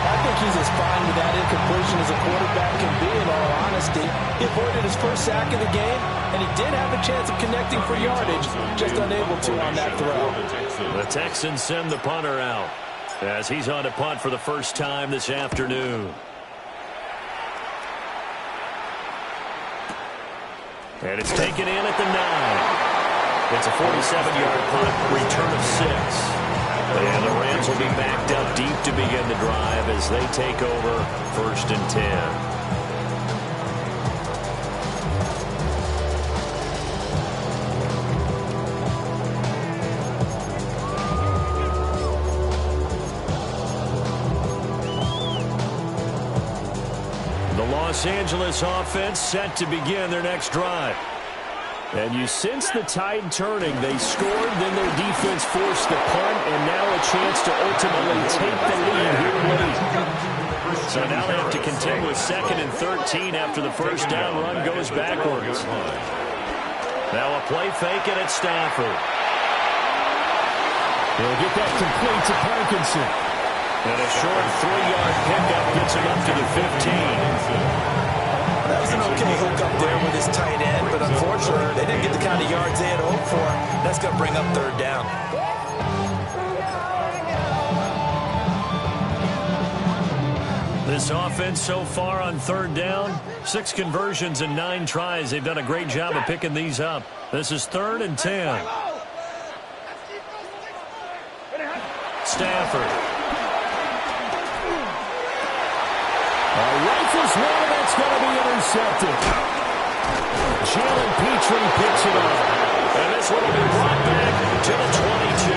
E: I think he's as fine with that incompletion as a quarterback can be, in all honesty. He avoided his first sack of the game, and he did have a chance of connecting for yardage, just unable to on that throw.
D: The Texans send the punter out as he's on to punt for the first time this afternoon. And it's taken in at the 9. It's a 47-yard punt, return of 6. And the Rams will be backed up deep to begin the drive as they take over 1st and 10. Los Angeles offense set to begin their next drive. And you sense the tide turning. They scored, then their defense forced the punt, and now a chance to ultimately take the lead here late. So now they have to contend with 2nd and 13 after the first down run goes backwards. Now a play fake, and it's Stafford.
G: They'll get that complete to Parkinson.
D: And a short 3-yard pickup gets him up to the 15.
E: That was an okay hook up there with his tight end, but unfortunately, they didn't get the kind of yards they had hoped for. That's going to bring up 3rd down.
D: This offense so far on 3rd down, 6 conversions and 9 tries. They've done a great job of picking these up. This is 3rd and 10. Stafford.
G: Rifles one, that's going to be intercepted.
D: Jalen Petrie picks it up. And this one will be brought back to the 22.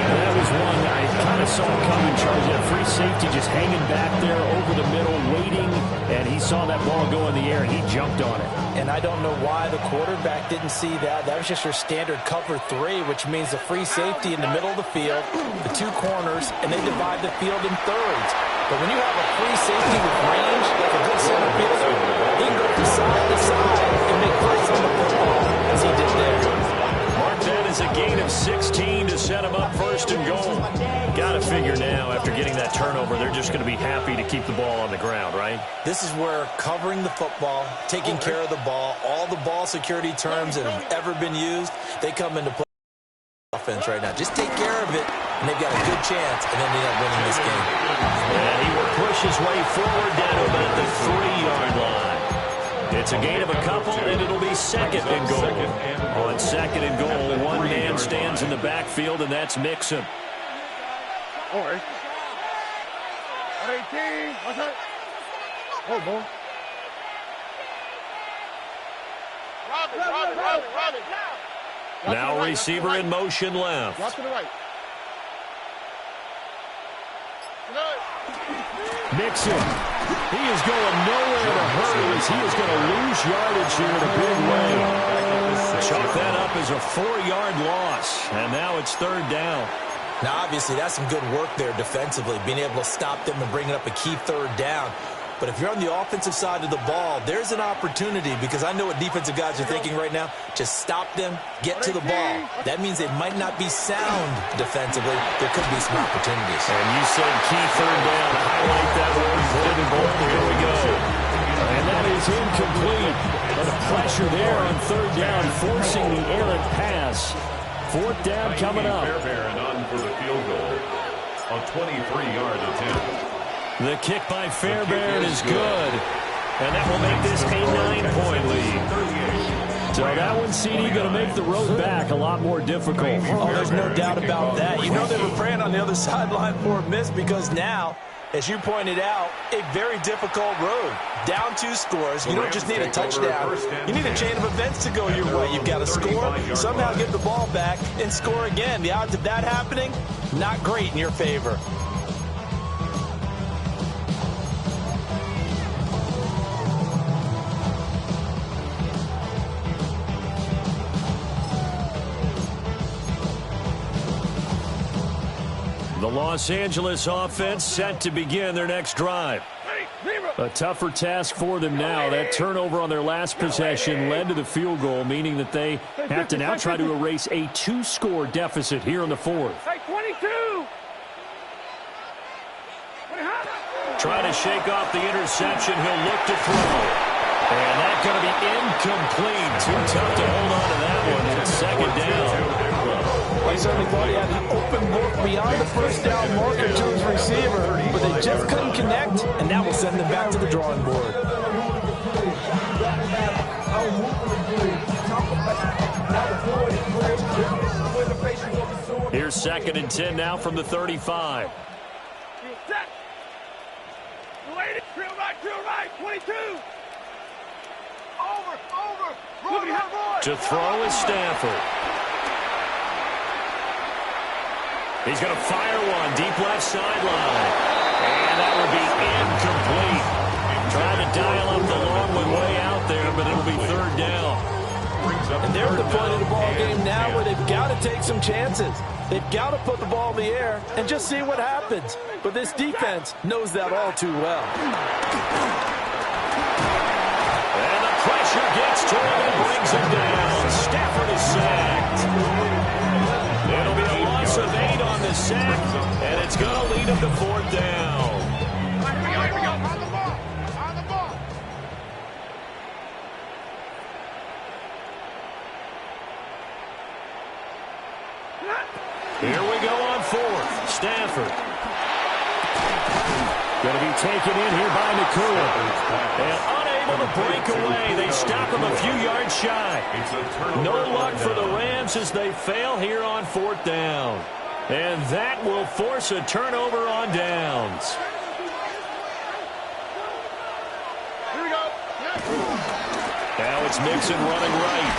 D: That was one I kind of saw coming, Charles. That free safety just hanging back there over the middle, waiting, and he saw that ball go in the air, and he jumped on it.
E: And I don't know why the quarterback didn't see that. That was just your standard cover 3, which means the free safety in the middle of the field, the 2 corners, and they divide the field in thirds. But when you have a free safety with range, like a good center fielder, he can go from side to side and make plays on the football, as he did there.
D: Mark that as a gain of 16 to set him up 1st and goal. Got to figure now, after getting that turnover, they're just going to be happy to keep the ball on the ground, right?
E: This is where covering the football, taking care of the ball, all the ball security terms that have ever been used, they come into play offense right now. Just take care of it, and they've got a good chance, and then they end up winning this game.
D: And he will push his way forward down to about the 3-yard line. It's a gain of a couple, and it'll be 2nd and goal. On 2nd and goal, one man stands in the backfield, and that's Mixon.
B: Alright. 18. What's that? Oh, boy. Robin.
D: Now receiver in motion left.
B: Drop to the right.
D: Mixon. He is going nowhere in a hurry as he is going to lose yardage here in a big way. Chalk that up as a 4-yard loss, and now it's 3rd down.
E: Now, obviously, that's some good work there defensively, being able to stop them and bringing up a key 3rd down. But if you're on the offensive side of the ball, there's an opportunity, because I know what defensive guys are thinking right now. Just stop them, get to the ball. That means they might not be sound defensively. There could be some opportunities.
D: And you said key 3rd down. Highlight that word, put it in bold. Here we go.
G: And that is incomplete. But a pressure there on 3rd down, forcing the errant pass. 4th down coming up.
F: Fairbairn on for the field goal. A 23-yard attempt.
D: The kick by Fairbairn is good. And that will make this a 9-point lead. So that one, CD, going to make the road back a lot more difficult.
E: Oh, there's no doubt about that. You know they were praying on the other sideline for a miss, because now, as you pointed out, a very difficult road. Down 2 scores. You don't just need a touchdown. You need a chain of events to go your way. You've got to score, somehow get the ball back, and score again. The odds of that happening, not great in your favor.
D: The Los Angeles offense set to begin their next drive. A tougher task for them now. That turnover on their last possession led to the field goal, meaning that they have to now try to erase a 2-score deficit here in the 4th.
B: Hey, 22.
D: Trying to shake off the interception. He'll look to throw. And that's going to be incomplete. Too tough to hold on to that one. It's 2nd down.
E: Well, he certainly thought he had an open look beyond the 1st down marker to his receiver, but they just couldn't connect, and that will send them back to the drawing board.
D: Here's 2nd and 10 now from the 35.
B: Drill right, 22. Over.
D: To throw is Stafford. He's going to fire one deep left sideline. And that would be incomplete. Trying to dial up the long one way out there, but it'll be third down.
E: And they're at the point of the ball game now where they've got to take some chances. They've got to put the ball in the air and just see what happens. But this defense knows that all too well.
D: And the pressure gets to him and brings him down. Stafford is sacked. It'll be a loss of 8 on the sack, and it's going to lead him to fourth down.
B: Here we go. On the ball. On the ball.
D: Here we go on fourth. Stafford. Going to be taken in here by Nakua. And unable to break away. They stop him a few yards shy. No luck for the Rams as they fail here on fourth down. And that will force a turnover on downs.
B: Here we go.
D: Now it's Mixon running right.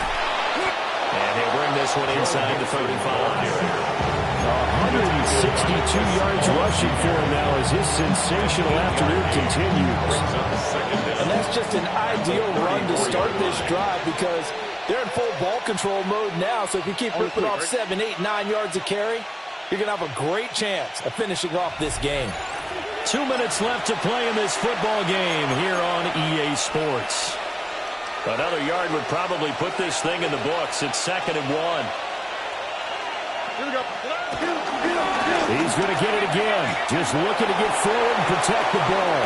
D: And he'll bring this one inside the 35.
G: 162 yards rushing for him now as his sensational afternoon continues.
E: And that's just an ideal run to start this drive because they're in full ball control mode now. So if you keep ripping off 7, 8, 9 yards of carry, you're going to have a great chance of finishing off this game.
D: 2 minutes left to play in this football game here on EA Sports. Another yard would probably put this thing in the books. It's 2nd and 1.
B: Here we go.
G: He's going to get it again. Just looking to get forward and protect the ball.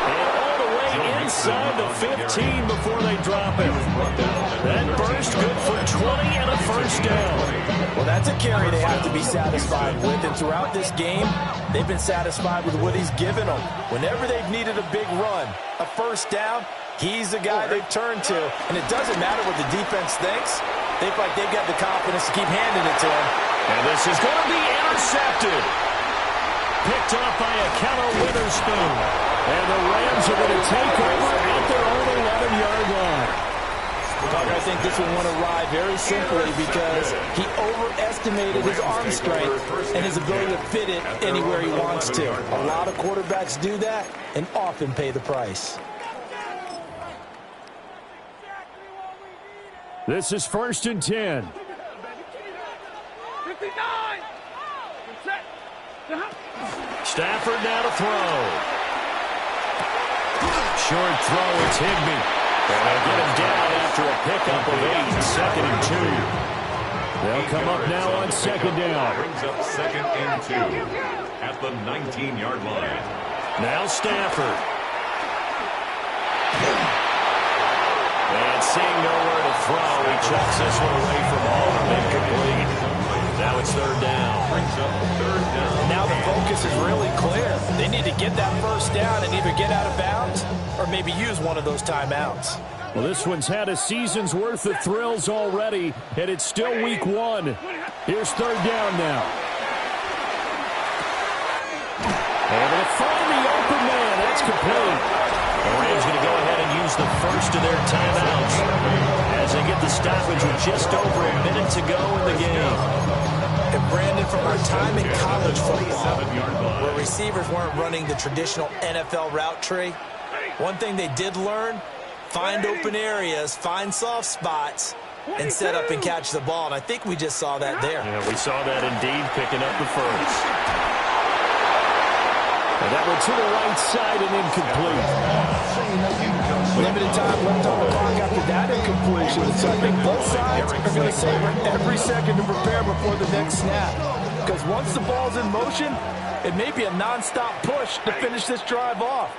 D: And all the way inside the 15 before they drop it. That burst good for 20 and a first down.
E: Well, that's a carry they have to be satisfied with. And throughout this game, they've been satisfied with what he's given them. Whenever they've needed a big run, a first down, he's the guy they've turned to. And it doesn't matter what the defense thinks. They feel like they've got the confidence to keep handing it to him.
D: And this is going to be intercepted. Picked off by a Keller Witherspoon. And the Rams are going to take over at their own 11-yard line.
E: I think this one went awry very simply because he overestimated his arm strength and his ability to fit it anywhere he wants to. A lot of quarterbacks do that and often pay the price.
G: This is 1st and 10.
B: 59.
D: Stafford now to throw. Short throw, it's Higbee. And they'll get him down after a pickup of 8, 2nd and 2. They'll come up now on 2nd down.
F: Brings up 2nd and 2 at the 19-yard line.
D: Now Stafford. And seeing nowhere to throw, he chucks this one away from home. Incomplete. Now it's 3rd down.
F: Brings up 3rd down.
E: Now the focus is really clear. They need to get that first down and either get out of bounds or maybe use one of those timeouts.
G: Well, this one's had a season's worth of thrills already, and it's still week 1. Here's 3rd down now. And they'll find the open man. That's complete.
D: The Rams going to go ahead and use the first of their timeouts as they get the stoppage with just over a minute to go in the game.
E: And Brandon, from our time in college football, where receivers weren't running the traditional NFL route tree, one thing they did learn, find open areas, find soft spots, and set up and catch the ball. And I think we just saw that there.
D: Yeah, we saw that indeed, picking up the first.
G: And that went to the right side and incomplete.
E: Limited time left on the clock after that incompletion. So I think both sides are going to savor every second to prepare before the next snap. Because once the ball's in motion, it may be a nonstop push to finish this drive off.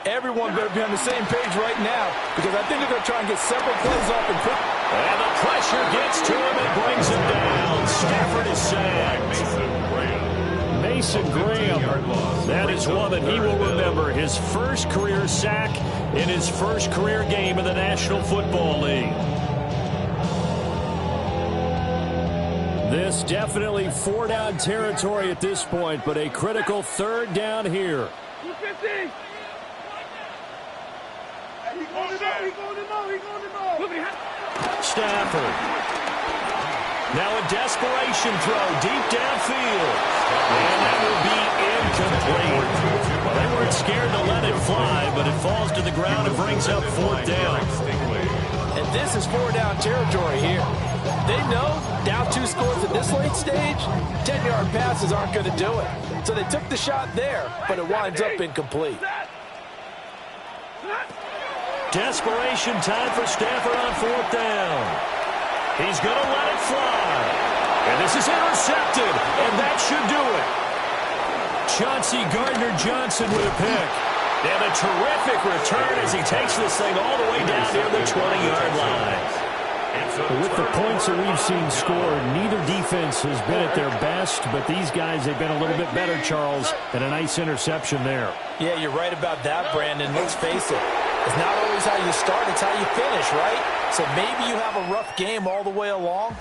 E: Everyone better be on the same page right now because I think they're going to try and get several plays off and put.
D: And the pressure gets to him and brings him down. Stafford is sacked. Mason Graham. That is one that he will remember. His first career sack in his first career game in the National Football League.
G: This definitely 4-down territory at this point, but a critical 3rd down here.
B: 250.
D: Stafford. Now a desperation throw deep downfield. And that will be incomplete. Well, they weren't scared to let it fly, but but it falls to the ground and brings up 4th down.
E: And this is 4-down territory here. They know down 2 scores at this late stage, 10-yard passes aren't going to do it. So they took the shot there, but it winds up incomplete.
D: Desperation time for Stafford on 4th down. He's going to let it fly. And this is intercepted, and that should do it. Chauncey Gardner-Johnson with a pick. And a terrific return as he takes this thing all the way down near the 20-yard line.
G: With the points that we've seen scored, neither defense has been at their best, but these guys, they've been a little bit better, Charles, and a nice interception there.
E: Yeah, you're right about that, Brandon. Let's face it. It's not always how you start, it's how you finish, right? So maybe you have a rough game all the way along,